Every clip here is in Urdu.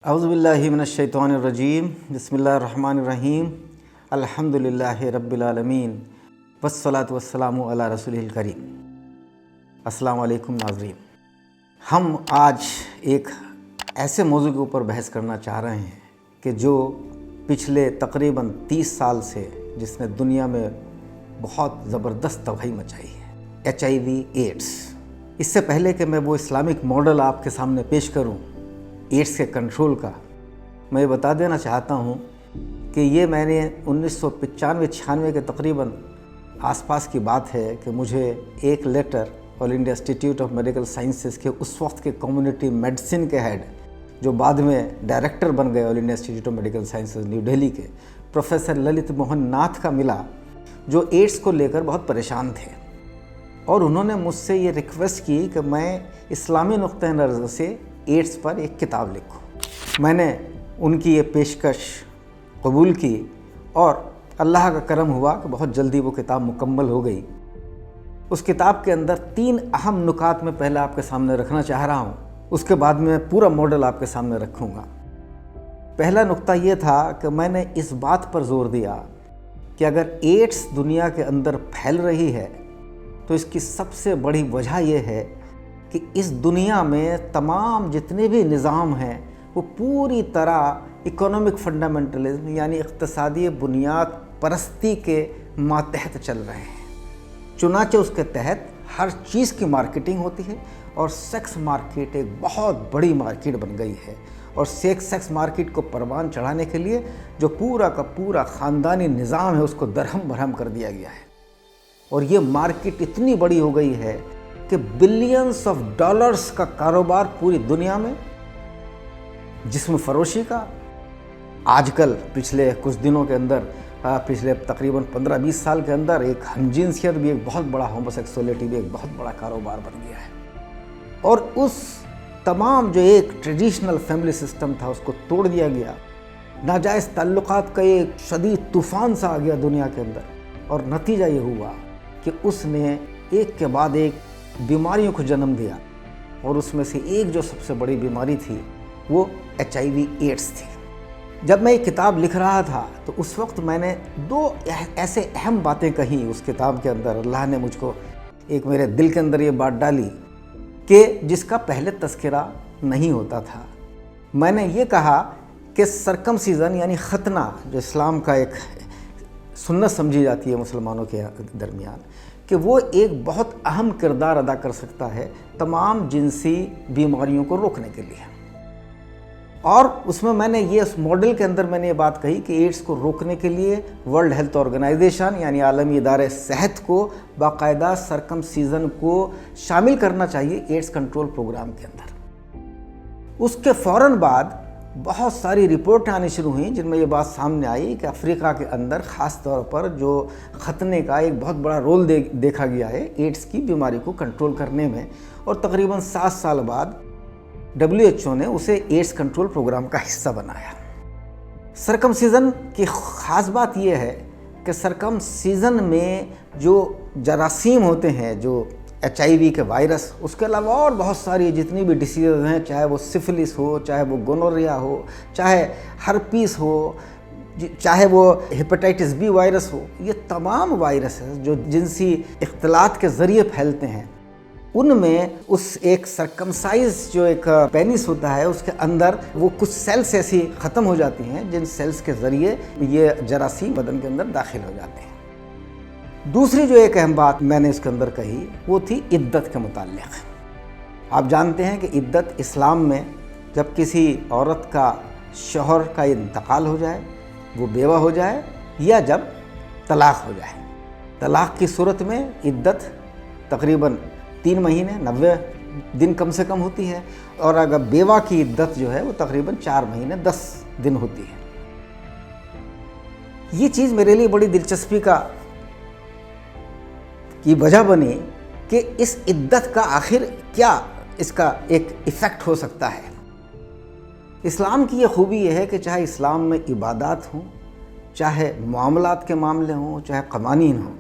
اعوذ باللہ من الشیطان الرجیم بسم اللہ الرحمن الرحیم الحمدللہ رب العالمین والصلاة والسلام علی رسولہ الکریم۔ السلام علیکم ناظرین، ہم آج ایک ایسے موضوع کے اوپر بحث کرنا چاہ رہے ہیں کہ جو پچھلے تقریباً 30 سال سے جس نے دنیا میں بہت زبردست تباہی مچائی ہے، HIV ایڈس۔ اس سے پہلے کہ میں وہ اسلامک ماڈل آپ کے سامنے پیش کروں ایڈس کے کنٹرول کا، میں یہ بتا دینا چاہتا ہوں کہ یہ میں نے 1995-96 کے تقریباً آس پاس کی بات ہے کہ مجھے ایک letter All India institute of medical Sciences کے اس وقت کے کمیونٹی میڈیسن کے ہیڈ، جو بعد میں ڈائریکٹر بن گئے all India institute of medical sciences new Delhi کے، پروفیسر للت موہن ناتھ کا ملا، جو ایڈس کو لے کر بہت پریشان تھے، اور انہوں نے مجھ سے یہ ریکویسٹ کی کہ میں اسلامی نقطہ نظر سے ایڈس پر ایک کتاب لکھوں۔ میں نے ان کی یہ پیشکش قبول کی اور اللہ کا کرم ہوا کہ بہت جلدی وہ کتاب مکمل ہو گئی۔ اس کتاب کے اندر 3 اہم نکات میں پہلے آپ کے سامنے رکھنا چاہ رہا ہوں، اس کے بعد میں پورا ماڈل آپ کے سامنے رکھوں گا۔ پہلا نقطہ یہ تھا کہ میں نے اس بات پر زور دیا کہ اگر ایڈس دنیا کے اندر پھیل رہی ہے تو اس کی سب سے بڑی وجہ یہ ہے کہ اس دنیا میں تمام جتنے بھی نظام ہیں وہ پوری طرح اکنامک فنڈامنٹلزم یعنی اقتصادی بنیاد پرستی کے ماتحت چل رہے ہیں۔ چنانچہ اس کے تحت ہر چیز کی مارکیٹنگ ہوتی ہے، اور سیکس مارکیٹ ایک بہت بڑی مارکیٹ بن گئی ہے، اور سیکس مارکیٹ کو پروان چڑھانے کے لیے جو پورا کا پورا خاندانی نظام ہے اس کو درہم برہم کر دیا گیا ہے، اور یہ مارکیٹ اتنی بڑی ہو گئی ہے کہ بلینز آف ڈالرز کا کاروبار پوری دنیا میں جسم فروشی کا آج کل پچھلے کچھ دنوں کے اندر پچھلے تقریباً 15-20 سال کے اندر ایک ہم جنسیت بھی ایک بہت بڑا ہوموسیکسولیٹی بھی ایک بہت بڑا کاروبار بن گیا ہے، اور اس تمام جو ایک ٹریڈیشنل فیملی سسٹم تھا اس کو توڑ دیا گیا۔ ناجائز تعلقات کا ایک شدید طوفان سا آ گیا دنیا کے اندر، اور نتیجہ یہ ہوا کہ اس نے ایک کے بعد ایک بیماریوں کو جنم دیا، اور اس میں سے ایک جو سب سے بڑی بیماری تھی وہ HIV ایڈس تھی۔ جب میں یہ کتاب لکھ رہا تھا تو اس وقت میں نے 2 ایسے اہم باتیں کہیں اس کتاب کے اندر۔ اللہ نے مجھ کو ایک میرے دل کے اندر یہ بات ڈالی کہ جس کا پہلے تذکرہ نہیں ہوتا تھا۔ میں نے یہ کہا کہ سرکمسیزن یعنی ختنہ، جو اسلام کا ایک سنت سمجھی جاتی ہے مسلمانوں کے درمیان، کہ وہ ایک بہت اہم کردار ادا کر سکتا ہے تمام جنسی بیماریوں کو روکنے کے لیے۔ اور اس میں نے یہ اس ماڈل کے اندر میں نے یہ بات کہی کہ ایڈس کو روکنے کے لیے ورلڈ ہیلتھ آرگنائزیشن یعنی عالمی ادارے صحت کو باقاعدہ سرکمسیزن کو شامل کرنا چاہیے ایڈس کنٹرول پروگرام کے اندر۔ اس کے فوراً بعد بہت ساری رپورٹیں آنی شروع ہوئیں جن میں یہ بات سامنے آئی کہ افریقہ کے اندر خاص طور پر جو ختنے کا ایک بہت بڑا رول دیکھا گیا ہے ایڈس کی بیماری کو کنٹرول کرنے میں، اور تقریباً 7 سال بعد WHO نے اسے ایڈس کنٹرول پروگرام کا حصہ بنایا۔ سرکمسیزن کی خاص بات یہ ہے کہ سرکمسیزن میں جو جراثیم ہوتے ہیں، جو HIV کے وائرس، اس کے علاوہ اور بہت ساری جتنی بھی ڈیسیز ہیں، چاہے وہ سفلس ہو، چاہے وہ گونوریا ہو، چاہے ہرپیس ہو، چاہے وہ ہیپاٹائٹس B وائرس ہو، یہ تمام وائرسز جو جنسی اختلاط کے ذریعے پھیلتے ہیں، ان میں اس ایک سرکمسائز جو ایک پینس ہوتا ہے اس کے اندر وہ کچھ سیلز ایسی ختم ہو جاتی ہیں جن سیلز کے ذریعے یہ جراثیم بدن کے اندر داخل ہو جاتے ہیں۔ دوسری جو ایک اہم بات میں نے اس کے اندر کہی وہ تھی عدت کے متعلق۔ آپ جانتے ہیں کہ عدت اسلام میں جب کسی عورت کا شوہر کا انتقال ہو جائے، وہ بیوہ ہو جائے، یا جب طلاق ہو جائے، طلاق کی صورت میں عدت تقریباً 3 مہینے 90 دن کم سے کم ہوتی ہے، اور اگر بیوہ کی عدت جو ہے وہ تقریباً 4 مہینے 10 دن ہوتی ہے۔ یہ چیز میرے لیے بڑی دلچسپی کی وجہ بنی کہ اس عدت کا آخر کیا اس کا ایک ایفیکٹ ہو سکتا ہے۔ اسلام کی یہ خوبی یہ ہے کہ چاہے اسلام میں عبادات ہوں، چاہے معاملات کے معاملے ہوں، چاہے قوانین ہوں،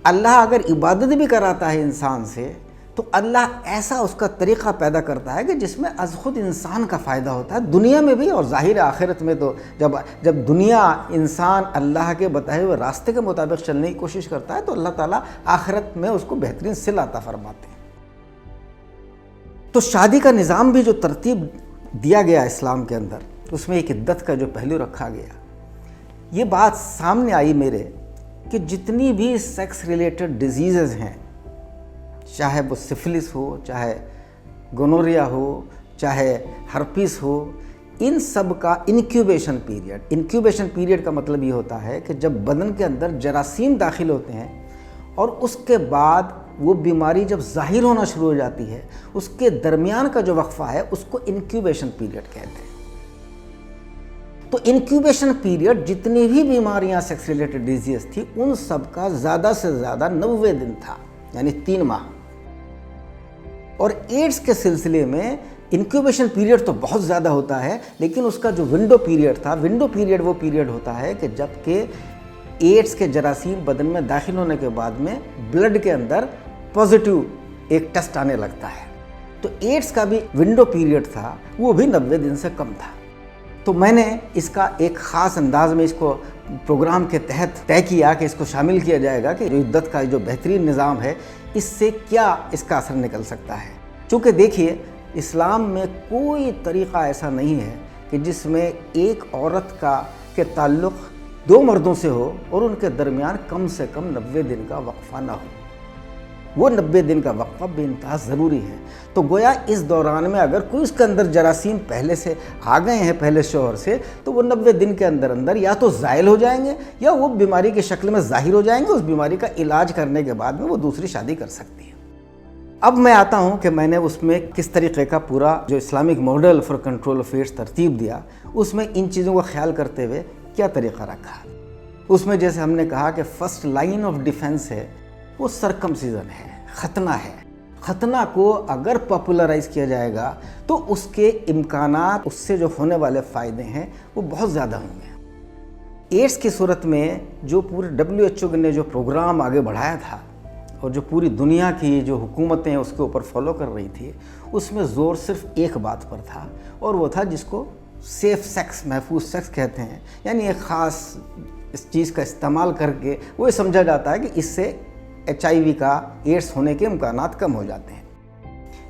اللہ اگر عبادت بھی کراتا ہے انسان سے تو اللہ ایسا اس کا طریقہ پیدا کرتا ہے کہ جس میں از خود انسان کا فائدہ ہوتا ہے دنیا میں بھی اور ظاہر آخرت میں۔ تو جب دنیا انسان اللہ کے بتائے ہوئے راستے کے مطابق چلنے کی کوشش کرتا ہے تو اللہ تعالیٰ آخرت میں اس کو بہترین صلہ عطا فرماتے ہیں۔ تو شادی کا نظام بھی جو ترتیب دیا گیا اسلام کے اندر، اس میں ایک عدت کا جو پہلو رکھا گیا، یہ بات سامنے آئی میرے کہ جتنی بھی سیکس ریلیٹڈ ڈیزیزز ہیں، چاہے وہ سفلس ہو، چاہے گونوریا ہو، چاہے ہرپیس ہو، ان سب کا انکیوبیشن پیریڈ کا مطلب یہ ہوتا ہے کہ جب بدن کے اندر جراثیم داخل ہوتے ہیں اور اس کے بعد وہ بیماری جب ظاہر ہونا شروع ہو جاتی ہے، اس کے درمیان کا جو وقفہ ہے اس کو انکیوبیشن پیریڈ کہتے ہیں۔ تو انکیوبیشن پیریڈ جتنی بھی بیماریاں سیکس ریلیٹڈ ڈیزیز تھی ان سب کا زیادہ سے زیادہ 90 دن تھا، یعنی 3 ماہ۔ اور ایڈز کے سلسلے میں انکیوبیشن پیریڈ تو بہت زیادہ ہوتا ہے، لیکن اس کا جو ونڈو پیریڈ وہ پیریڈ ہوتا ہے کہ جب کہ ایڈز کے جراثیم بدن میں داخل ہونے کے بعد میں بلڈ کے اندر پازیٹیو ایک ٹیسٹ آنے لگتا ہے۔ تو ایڈز کا بھی ونڈو پیریڈ تھا، وہ بھی 90 دن سے کم تھا۔ تو میں نے اس کا ایک خاص انداز میں اس کو پروگرام کے تحت طے کیا کہ اس کو شامل کیا جائے گا کہ جو عدت کا جو بہترین نظام ہے اس سے کیا اس کا اثر نکل سکتا ہے۔ چونکہ دیکھیے اسلام میں کوئی طریقہ ایسا نہیں ہے کہ جس میں ایک عورت کے تعلق 2 مردوں سے ہو اور ان کے درمیان کم سے کم 90 دن کا وقفہ نہ ہو۔ وہ 90 دن کا وقفہ بے انتہا ضروری ہے۔ تو گویا اس دوران میں اگر کوئی اس کے اندر جراثیم پہلے سے آ گئے ہیں پہلے شوہر سے، تو وہ 90 دن کے اندر یا تو زائل ہو جائیں گے یا وہ بیماری کی شکل میں ظاہر ہو جائیں گے۔ اس بیماری کا علاج کرنے کے بعد میں وہ دوسری شادی کر سکتی ہے۔ اب میں آتا ہوں کہ میں نے اس میں کس طریقے کا پورا جو Islamic model for control of AIDS ترتیب دیا، اس میں ان چیزوں کا خیال کرتے ہوئے کیا طریقہ رکھا۔ اس میں جیسے ہم نے کہا کہ فرسٹ لائن آف ڈیفنس ہے وہ سرکمسیزن ہے، ختنہ ہے۔ ختنہ کو اگر پاپولرائز کیا جائے گا تو اس کے امکانات، اس سے جو ہونے والے فائدے ہیں وہ بہت زیادہ ہوں گے۔ ایڈز کی صورت میں جو پورے WHO نے جو پروگرام آگے بڑھایا تھا اور جو پوری دنیا کی جو حکومتیں اس کے اوپر فالو کر رہی تھی، اس میں زور صرف ایک بات پر تھا اور وہ تھا جس کو سیف سیکس، محفوظ سیکس کہتے ہیں۔ یعنی ایک خاص اس چیز کا استعمال کر کے وہ یہ سمجھا جاتا ہے کہ اس سے HIV کا، ایڈز ہونے کے امکانات کم ہو جاتے ہیں۔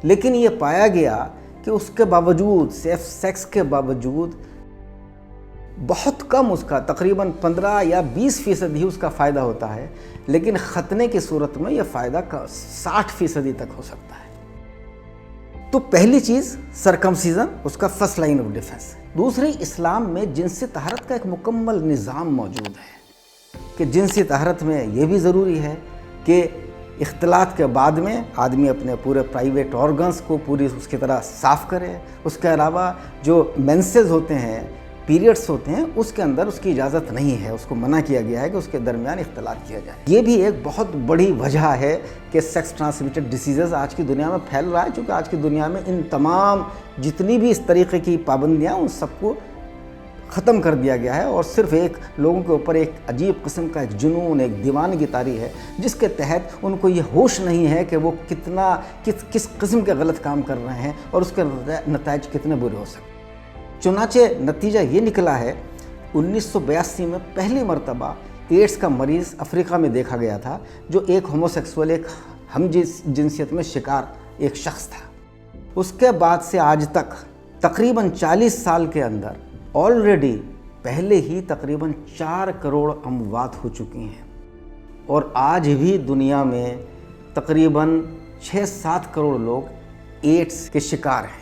لیکن یہ پایا گیا کہ اس کے باوجود، سیف سیکس کے باوجود بہت کم اس کا، تقریباً 15 یا 20% ہی اس کا فائدہ ہوتا ہے، لیکن ختنے کی صورت میں یہ فائدہ 60% تک ہو سکتا ہے۔ تو پہلی چیز سرکمسیزن، اس کا فرسٹ لائن آف ڈیفنس۔ دوسری، اسلام میں جنسی طہارت کا ایک مکمل نظام موجود ہے کہ جنسی طہارت میں یہ بھی ضروری ہے کہ اختلاط کے بعد میں آدمی اپنے پورے پرائیویٹ آرگنز کو پوری اس کی طرح صاف کرے۔ اس کے علاوہ جو مینسز ہوتے ہیں، پیریڈز ہوتے ہیں، اس کے اندر اس کی اجازت نہیں ہے، اس کو منع کیا گیا ہے کہ اس کے درمیان اختلاط کیا جائے۔ یہ بھی ایک بہت بڑی وجہ ہے کہ سیکس ٹرانسمیٹڈ ڈیزیزز آج کی دنیا میں پھیل رہا ہے، چونکہ آج کی دنیا میں ان تمام جتنی بھی اس طریقے کی پابندیاں ان سب کو ختم کر دیا گیا ہے، اور صرف ایک لوگوں کے اوپر ایک عجیب قسم کا ایک جنون، ایک دیوانگی طاری ہے، جس کے تحت ان کو یہ ہوش نہیں ہے کہ وہ کس قسم کے غلط کام کر رہے ہیں اور اس کے نتائج کتنے برے ہو سکتے ہیں۔ چنانچہ نتیجہ یہ نکلا ہے 1982 میں پہلی مرتبہ ایڈز کا مریض افریقہ میں دیکھا گیا تھا، جو ایک ہوموسیکسول، ایک ہم جنسیت میں شکار ایک شخص تھا۔ اس کے بعد سے آج تک تقریباً 40 سال کے اندر آلریڈی پہلے ہی تقریباً 4 کروڑ اموات ہو چکی ہیں، اور آج بھی دنیا میں تقریباً 6-7 کروڑ لوگ ایڈز کے شکار ہیں۔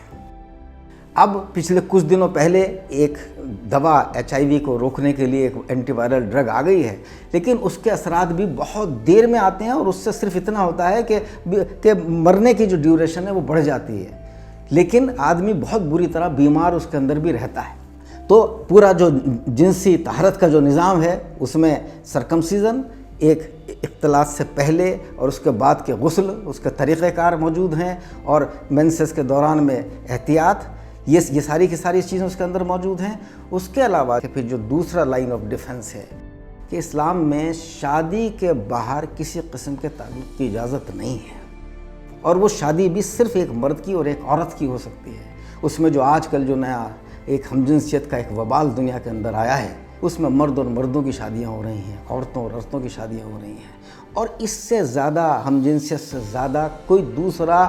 اب پچھلے کچھ دنوں پہلے ایک دوا HIV کو روکنے کے لیے ایک اینٹی وائرل ڈرگ آ گئی ہے، لیکن اس کے اثرات بھی بہت دیر میں آتے ہیں، اور اس سے صرف اتنا ہوتا ہے کہ مرنے کی جو ڈیوریشن ہے وہ بڑھ جاتی ہے، لیکن آدمی بہت بری طرح بیمار اس کے اندر بھی رہتا ہے۔ تو پورا جو جنسی طہارت کا جو نظام ہے اس میں سرکمسیزن، ایک اختلاط سے پہلے اور اس کے بعد کے غسل، اس کے طریقہ کار موجود ہیں، اور مینسز کے دوران میں احتیاط، یہ ساری کی ساری چیزیں اس کے اندر موجود ہیں۔ اس کے علاوہ پھر جو دوسرا لائن آف ڈیفنس ہے کہ اسلام میں شادی کے باہر کسی قسم کے تعلق کی اجازت نہیں ہے۔ اور وہ شادی بھی صرف ایک مرد کی اور ایک عورت کی ہو سکتی ہے۔ اس میں جو آج کل جو نیا ایک ہم جنسیت کا ایک وبال دنیا کے اندر آیا ہے، اس میں مرد اور مردوں کی شادیاں ہو رہی ہیں، عورتوں اور عورتوں کی شادیاں ہو رہی ہیں، اور اس سے زیادہ ہم جنسیت سے زیادہ کوئی دوسرا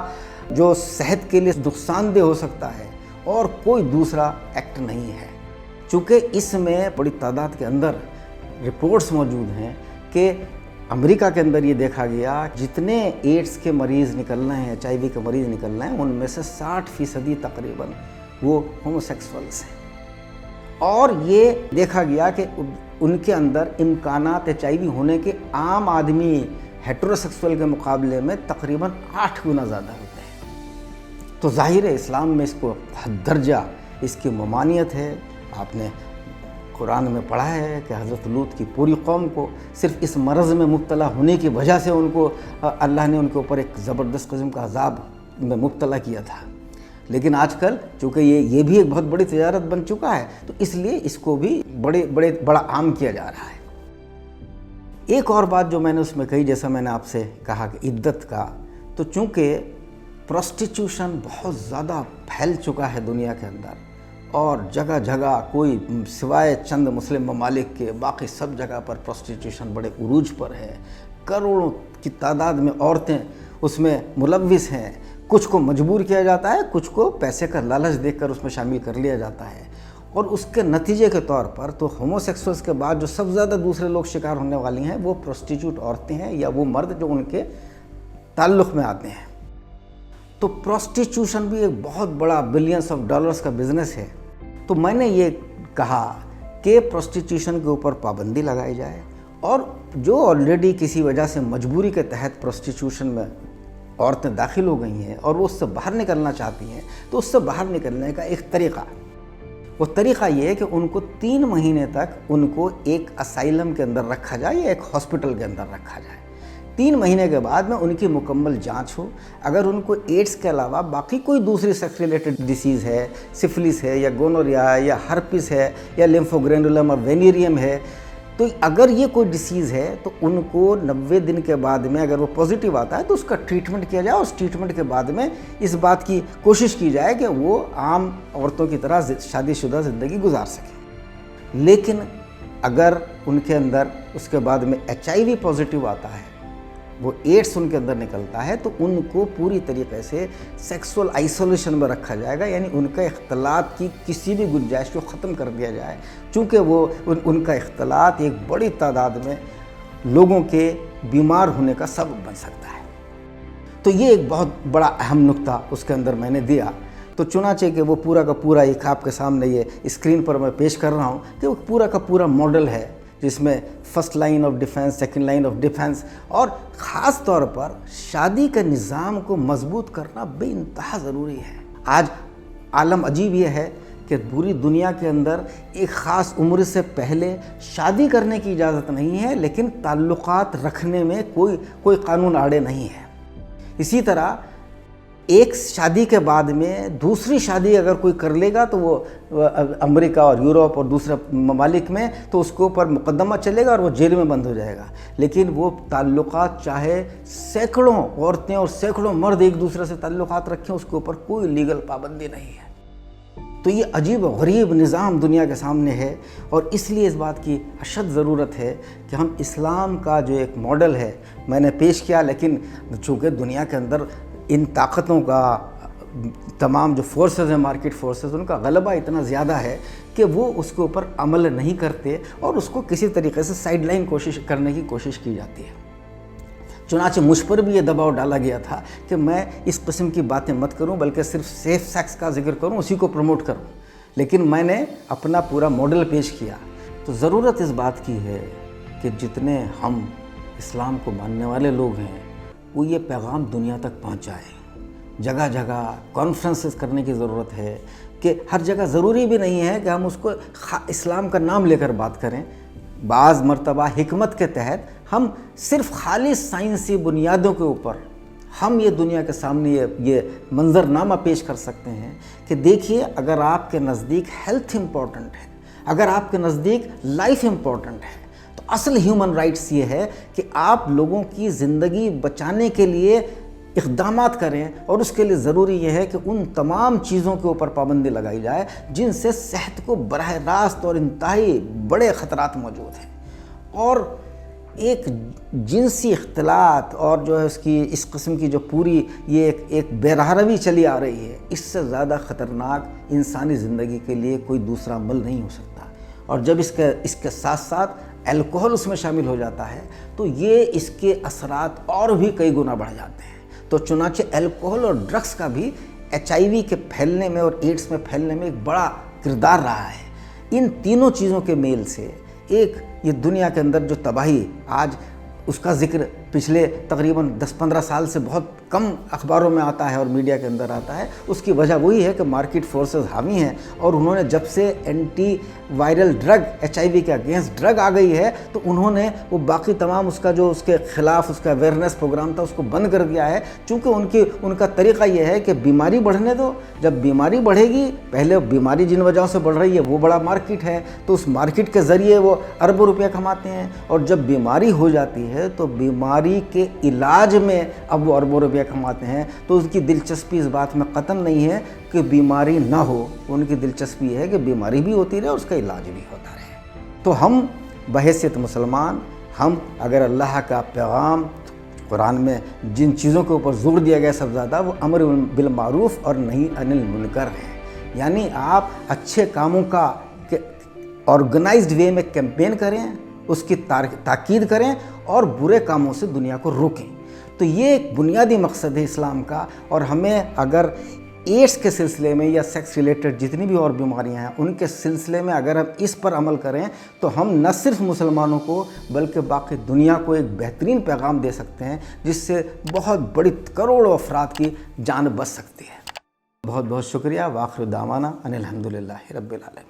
جو صحت کے لیے نقصان دہ ہو سکتا ہے اور کوئی دوسرا ایکٹ نہیں ہے۔ چونکہ اس میں بڑی تعداد کے اندر رپورٹس موجود ہیں کہ امریکہ کے اندر یہ دیکھا گیا جتنے ایڈز کے مریض نکل رہے ہیں، HIV کے مریض نکل رہے ہیں، ان میں سے 60% تقریباً وہ ہومو سیکسولز ہیں، اور یہ دیکھا گیا کہ ان کے اندر امکانات HIV ہونے کے عام آدمی ہیٹروسیکسول کے مقابلے میں تقریباً 8 گنا زیادہ ہوتے ہیں۔ تو ظاہر ہے اسلام میں اس کو حد درجہ اس کی ممانعت ہے۔ آپ نے قرآن میں پڑھا ہے کہ حضرت لوط کی پوری قوم کو صرف اس مرض میں مبتلا ہونے کی وجہ سے ان کو اللہ نے ان کے اوپر ایک زبردست قسم کا عذاب میں مبتلا کیا تھا۔ لیکن آج کل چونکہ یہ بھی ایک بہت بڑی تجارت بن چکا ہے، تو اس لیے اس کو بھی بڑا عام کیا جا رہا ہے۔ ایک اور بات جو میں نے اس میں کہی، جیسا میں نے آپ سے کہا کہ عدت کا، تو چونکہ پروسٹیچیوشن بہت زیادہ پھیل چکا ہے دنیا کے اندر، اور جگہ جگہ کوئی سوائے چند مسلم ممالک کے باقی سب جگہ پر پروسٹیچیوشن بڑے عروج پر ہے، کروڑوں کی تعداد میں عورتیں اس میں ملوث ہیں، کچھ کو مجبور کیا جاتا ہے، کچھ کو پیسے کا لالچ دیکھ کر اس میں شامل کر لیا جاتا ہے، اور اس کے نتیجے کے طور پر تو ہومو سیکسولز کے بعد جو سب سے زیادہ دوسرے لوگ شکار ہونے والی ہیں وہ پروسٹیچیوٹ عورتیں ہیں یا وہ مرد جو ان کے تعلق میں آتے ہیں۔ تو پروسٹیچیوشن بھی ایک بہت بڑا بلینس آف ڈالرز کا بزنس ہے۔ تو میں نے یہ کہا کہ پروسٹیچیوشن کے اوپر پابندی لگائی جائے، اور جو آلریڈی کسی وجہ سے مجبوری کے تحت پروسٹیچیوشن میں عورتیں داخل ہو گئی ہیں اور وہ اس سے باہر نکلنا چاہتی ہیں، تو اس سے باہر نکلنے کا ایک طریقہ، وہ طریقہ یہ ہے کہ ان کو 3 مہینے تک ان کو ایک اسائلم کے اندر رکھا جائے یا ایک ہاسپٹل کے اندر رکھا جائے۔ 3 مہینے کے بعد میں ان کی مکمل جانچ ہو، اگر ان کو ایڈز کے علاوہ باقی کوئی دوسری سیکس ریلیٹڈ ڈیسیز ہے، سفلس ہے یا گونوریا ہے یا ہرپس ہے یا لیمفوگرینولم اور وینیریم ہے، تو اگر یہ کوئی ڈیسیز ہے تو ان کو 90 دن کے بعد میں اگر وہ پازیٹیو آتا ہے تو اس کا ٹریٹمنٹ کیا جائے، اور اس ٹریٹمنٹ کے بعد میں اس بات کی کوشش کی جائے کہ وہ عام عورتوں کی طرح شادی شدہ زندگی گزار سکیں۔ لیکن اگر ان کے اندر اس کے بعد میں HIV پازیٹیو آتا ہے، وہ ایڈز ان کے اندر نکلتا ہے، تو ان کو پوری طریقے سے سیکسول آئسولیشن میں رکھا جائے گا، یعنی ان کا اختلاط کی کسی بھی گنجائش کو ختم کر دیا جائے، چونکہ وہ ان کا اختلاط ایک بڑی تعداد میں لوگوں کے بیمار ہونے کا سبب بن سکتا ہے۔ تو یہ ایک بہت بڑا اہم نقطہ اس کے اندر میں نے دیا۔ تو چنانچہ کہ وہ پورا کا پورا ایک آپ کے سامنے یہ اسکرین پر میں پیش کر رہا ہوں کہ وہ پورا کا پورا ماڈل ہے، جس میں first line of defence, second line of defence, اور خاص طور پر شادی کے نظام کو مضبوط کرنا بے انتہا ضروری ہے۔ آج عالم عجیب یہ ہے کہ پوری دنیا کے اندر ایک خاص عمر سے پہلے شادی کرنے کی اجازت نہیں ہے، لیکن تعلقات رکھنے میں کوئی قانون آڑے نہیں ہے۔ اسی طرح ایک شادی کے بعد میں دوسری شادی اگر کوئی کر لے گا تو وہ امریکہ اور یورپ اور دوسرے ممالک میں تو اس کے اوپر مقدمہ چلے گا اور وہ جیل میں بند ہو جائے گا، لیکن وہ تعلقات چاہے سینکڑوں عورتیں اور سینکڑوں مرد ایک دوسرے سے تعلقات رکھیں، اس کے اوپر کوئی لیگل پابندی نہیں ہے۔ تو یہ عجیب و غریب نظام دنیا کے سامنے ہے، اور اس لیے اس بات کی اشد ضرورت ہے کہ ہم اسلام کا جو ایک ماڈل ہے میں نے پیش کیا، لیکن چونکہ دنیا کے اندر ان طاقتوں کا تمام جو فورسز ہیں، مارکیٹ فورسز، ان کا غلبہ اتنا زیادہ ہے کہ وہ اس کے اوپر عمل نہیں کرتے اور اس کو کسی طریقے سے سائیڈ لائن کرنے کی کوشش کی جاتی ہے۔ چنانچہ مجھ پر بھی یہ دباؤ ڈالا گیا تھا کہ میں اس قسم کی باتیں مت کروں، بلکہ صرف سیف سیکس کا ذکر کروں، اسی کو پروموٹ کروں، لیکن میں نے اپنا پورا ماڈل پیش کیا۔ تو ضرورت اس بات کی ہے کہ جتنے ہم اسلام کو ماننے والے لوگ ہیں وہ یہ پیغام دنیا تک پہنچائیں۔ جگہ جگہ کانفرنسز کرنے کی ضرورت ہے کہ ہر جگہ ضروری بھی نہیں ہے کہ ہم اس کو اسلام کا نام لے کر بات کریں، بعض مرتبہ حکمت کے تحت ہم صرف خالص سائنسی بنیادوں کے اوپر ہم یہ دنیا کے سامنے یہ منظرنامہ پیش کر سکتے ہیں کہ دیکھیے، اگر آپ کے نزدیک ہیلتھ امپورٹنٹ ہے، اگر آپ کے نزدیک لائف امپورٹنٹ ہے، تو اصل ہیومن رائٹس یہ ہے کہ آپ لوگوں کی زندگی بچانے کے لیے اقدامات کریں، اور اس کے لیے ضروری یہ ہے کہ ان تمام چیزوں کے اوپر پابندی لگائی جائے جن سے صحت کو براہ راست اور انتہائی بڑے خطرات موجود ہیں۔ اور ایک جنسی اختلاط اور جو ہے اس قسم کی جو پوری یہ ایک بے راہروی چلی آ رہی ہے، اس سے زیادہ خطرناک انسانی زندگی کے لیے کوئی دوسرا عمل نہیں ہو سکتا۔ اور جب اس کے ساتھ ساتھ الکوہل اس میں شامل ہو جاتا ہے تو یہ اس کے اثرات اور بھی کئی گنا بڑھ جاتے ہیں۔ تو چنانچہ الکوہل اور ڈرگس کا بھی HIV کے پھیلنے میں اور ایڈس میں پھیلنے میں ایک بڑا کردار رہا ہے۔ ان تینوں چیزوں کے میل سے ایک یہ دنیا کے اندر جو تباہی آج اس کا ذکر پچھلے تقریباً 10-15 سال سے بہت کم اخباروں میں آتا ہے اور میڈیا کے اندر آتا ہے، اس کی وجہ وہی ہے کہ مارکیٹ فورسز حاوی ہیں، اور انہوں نے جب سے اینٹی وائرل ڈرگ HIV کے اگینسٹ ڈرگ آ گئی ہے تو انہوں نے وہ باقی تمام اس کے خلاف اس کا اویئرنیس پروگرام تھا اس کو بند کر دیا ہے، چونکہ ان کا طریقہ یہ ہے کہ بیماری بڑھنے دو، جب بیماری بڑھے گی، پہلے بیماری جن وجہوں سے بڑھ رہی ہے وہ بڑا مارکیٹ ہے تو اس مارکیٹ کے ذریعے وہ اربوں روپے کماتے ہیں، اور جب بیماری ہو جاتی ہے تو بیماری کے علاج میں اب وہ اربوں روپیہ کماتے ہیں۔ تو اس کی دلچسپی اس بات میں قطعاً نہیں ہے کہ بیماری نہ ہو، ان کی دلچسپی ہے کہ بیماری بھی ہوتی رہے اور اس کا علاج بھی ہوتا رہے۔ تو ہم بحیثیت مسلمان، ہم اگر اللہ کا پیغام قرآن میں جن چیزوں کے اوپر زور دیا گیا سب زیادہ وہ امر بالمعروف اور نہی عن المنکر ہے، یعنی آپ اچھے کاموں کا آرگنائزڈ وے میں کیمپین کریں، اس کی تاکید کریں اور برے کاموں سے دنیا کو روکیں۔ تو یہ ایک بنیادی مقصد ہے اسلام کا، اور ہمیں اگر ایڈس کے سلسلے میں یا سیکس ریلیٹڈ جتنی بھی اور بیماریاں ہیں ان کے سلسلے میں اگر ہم اس پر عمل کریں تو ہم نہ صرف مسلمانوں کو بلکہ باقی دنیا کو ایک بہترین پیغام دے سکتے ہیں جس سے بہت بڑی کروڑوں افراد کی جان بچ سکتی ہے۔ بہت بہت شکریہ۔ وآخر دعوانا ان الحمدللہ رب العالمین۔